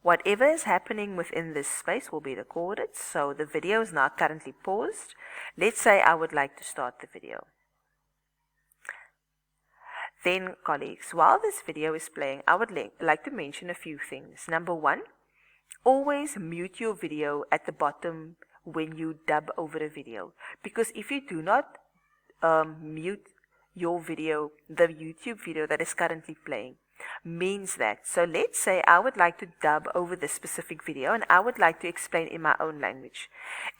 Whatever is happening within this space will be recorded, so the video is now currently paused. Let's say I would like to start the video. Then, colleagues, while this video is playing, I would like to mention a few things. Number one, always mute your video at the bottom when you dub over a video, because if you do not mute your video, the YouTube video that is currently playing, means that, so let's say I would like to dub over this specific video and I would like to explain in my own language.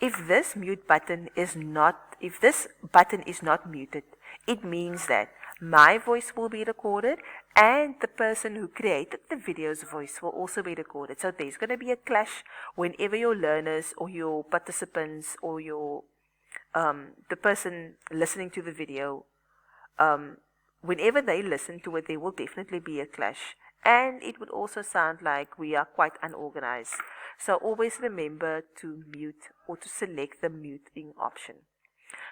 If this button is not muted, it means that my voice will be recorded and the person who created the video's voice will also be recorded. So there's going to be a clash whenever your learners or your participants or your the person listening to the video, whenever they listen to it, there will definitely be a clash. And it would also sound like we are quite unorganized. So always remember to mute or to select the muting option.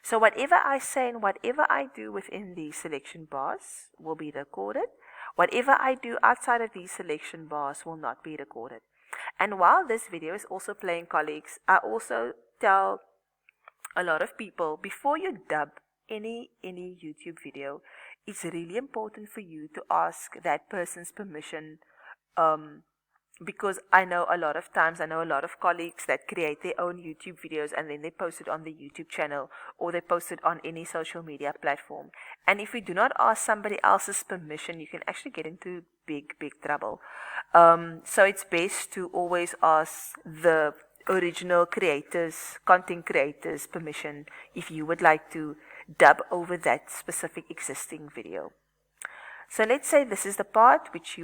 So whatever I say and whatever I do within the selection bars will be recorded. Whatever I do outside of these selection bars will not be recorded. And while this video is also playing, colleagues, I also tell a lot of people, before you dub any YouTube video, it's really important for you to ask that person's permission, because I know a lot of colleagues that create their own YouTube videos and then they post it on the YouTube channel or they post it on any social media platform. And if you do not ask somebody else's permission, you can actually get into big trouble. So it's best to always ask the original creators, content creators' permission if you would like to dub over that specific existing video. So let's say this is the part which you